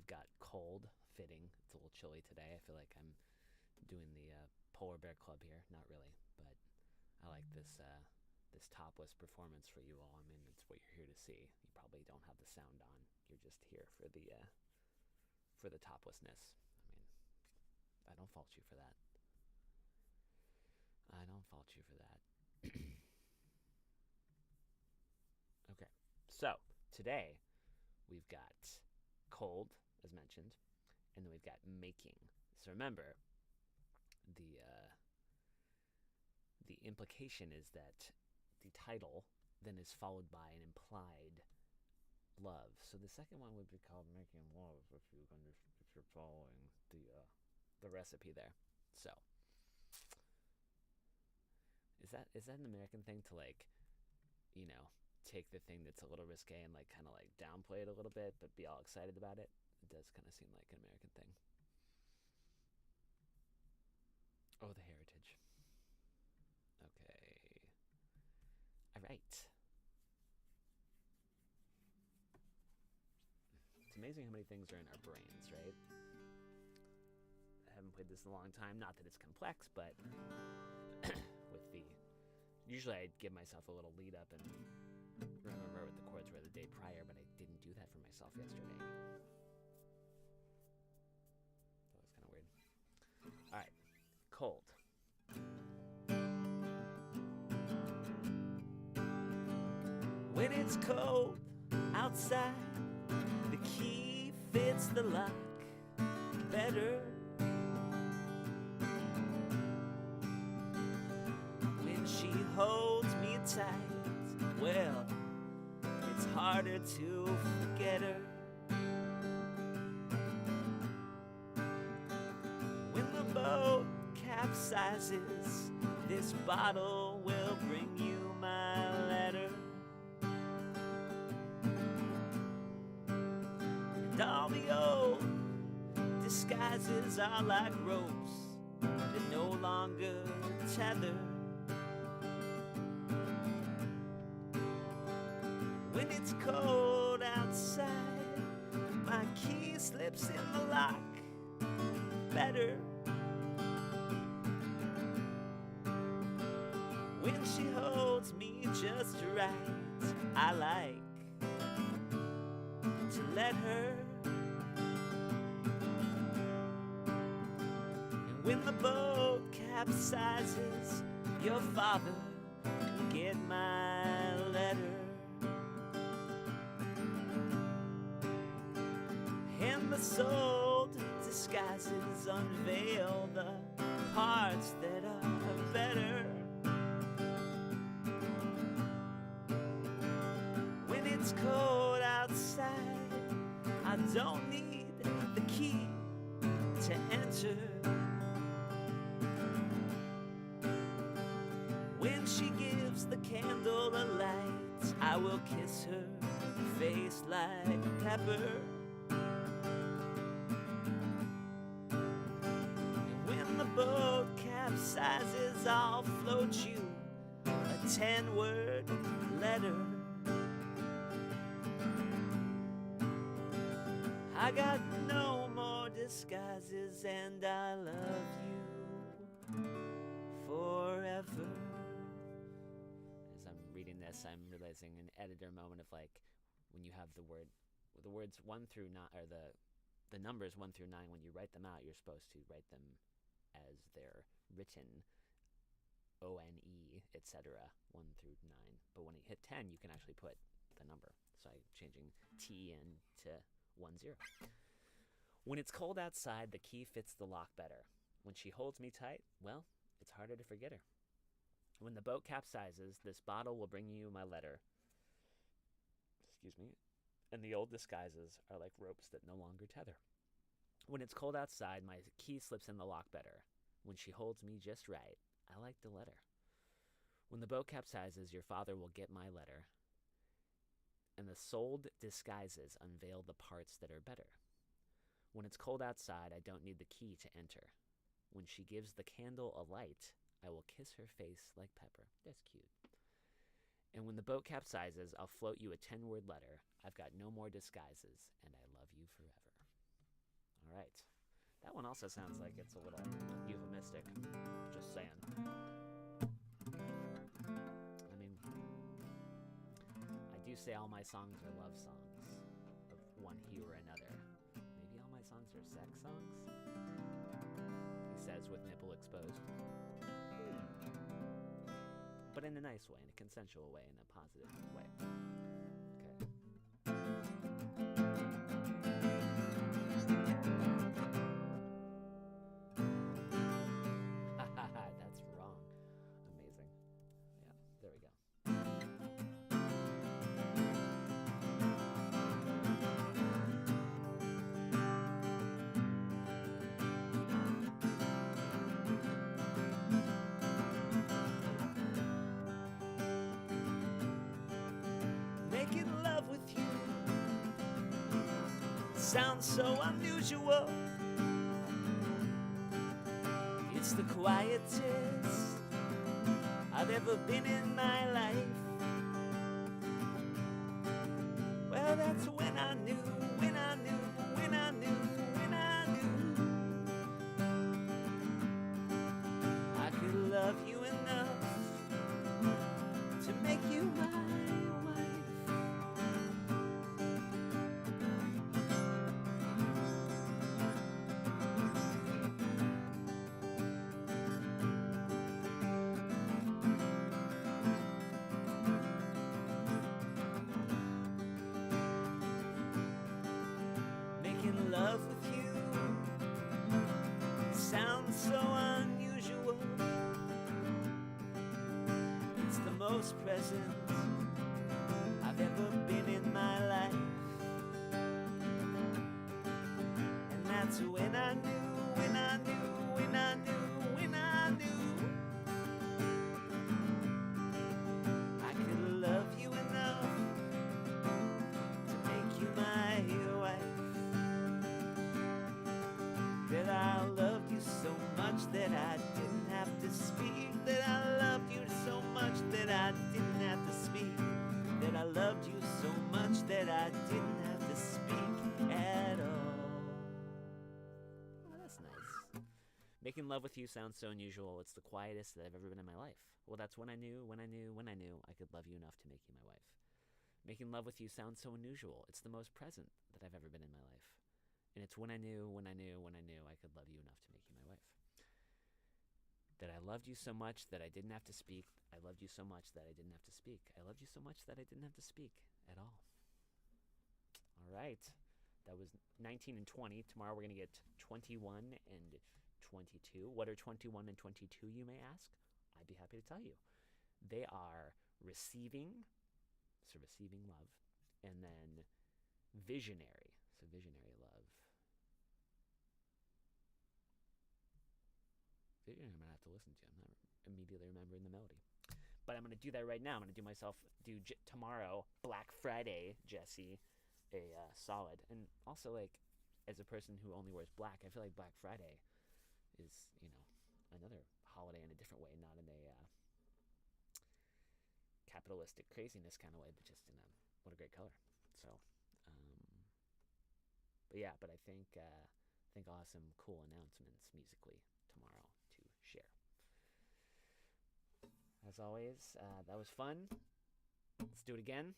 we've got cold, fitting. It's a little chilly today. I feel like I'm doing the Polar Bear Club here. Not really, but I like this topless performance for you all. I mean, it's what you're here to see. You probably don't have the sound on. You're just here for the toplessness. I mean, I don't fault you for that. I don't fault you for that. Okay, so today we've got cold, as mentioned, and then we've got making. So remember, the implication is that the title then is followed by an implied love. So the second one would be called making love if you're following the recipe there. So is that an American thing to like, you know, take the thing that's a little risque and like kind of like downplay it a little bit, but be all excited about it? It does kind of seem like an American thing. Oh, the heritage. Okay. All right. It's amazing how many things are in our brains, right? I haven't played this in a long time. Not that it's complex, but with the. Usually I'd give myself a little lead up and remember what the chords were the day prior, but I didn't do that for myself yesterday. That was kind of weird. All right. Cold. When it's cold outside, the key fits the lock better. When she holds me tight, well, it's harder to forget her. When the boat capsizes, this bottle will bring you my letter. And all the old disguises are like ropes that no longer tether. When it's cold outside, my key slips in the lock better. When she holds me just right, I like to let her. And when the boat capsizes, your father will get my letter. And the sold disguises unveil the parts that are better. When it's cold outside, I don't need the key to enter. When she gives the candle a light, I will kiss her face like pepper. The boat capsizes, I'll float you a 10-word letter. I got no more disguises, and I love you forever. As I'm reading this, I'm realizing an editor moment of like when you have the words 1 through 9, or the numbers 1 through 9. When you write them out, you're supposed to write them as they're written, ONE, etc., 1 through 9. But when you hit 10, you can actually put the number. So I'm changing T in to 10. When it's cold outside, the key fits the lock better. When she holds me tight, well, it's harder to forget her. When the boat capsizes, this bottle will bring you my letter. Excuse me. And the old disguises are like ropes that no longer tether. When it's cold outside, my key slips in the lock better. When she holds me just right, I like to let her. When the boat capsizes, your father will get my letter. And the sold disguises unveil the parts that are better. When it's cold outside, I don't need the key to enter. When she gives the candle a light, I will kiss her face like pepper. That's cute. And when the boat capsizes, I'll float you a 10-word letter. I've got no more disguises, and I love you forever. All right. That one also sounds like it's a little euphemistic. Just saying. I mean, I do say all my songs are love songs of one hue or another. Maybe all my songs are sex songs? He says with nipple exposed. But in a nice way, in a consensual way, in a positive way. That's wrong. Amazing. Yeah, there we go. Making love with you sounds so unusual. It's the quietest I've ever been in my life. Well, that's when I knew, when I knew, when I knew, when I knew I could love you enough to make you my wife. Making love with you sounds so unusual. It's the most present I've ever been in my life. And that's when I knew, when I knew, when I knew, when I knew I could love you enough to make you my wife. That I loved you so much that I didn't have to speak. That I loved you so much that I didn't have to speak. That I loved you so much that I didn't have to speak at all. Oh, that's nice. Making love with you sounds so unusual. It's the quietest that I've ever been in my life. Well, that's when I knew, when I knew, when I knew I could love you enough to make you my wife. Making love with you sounds so unusual. It's the most present that I've ever been in my life. And it's when I knew, when I knew, when I knew I could love you enough to make you my wife. That I loved you so much that I didn't have to speak. I loved you so much that I didn't have to speak. I loved you so much that I didn't have to speak at all. All right. That was 19 and 20. Tomorrow we're going to get 21 and 22. What are 21 and 22, you may ask? I'd be happy to tell you. They are receiving, so receiving love, and then visionary, so visionary love. I'm going to have to listen to. I'm not immediately remembering the melody. But I'm going to do that right now. I'm going to do tomorrow, Black Friday, Jesse, a solid. And also, like, as a person who only wears black, I feel like Black Friday is, another holiday in a different way, not in a capitalistic craziness kind of way, but just in what a great color. So, but I think I'll have some cool announcements musically tomorrow to share. As always, that was fun. Let's do it again.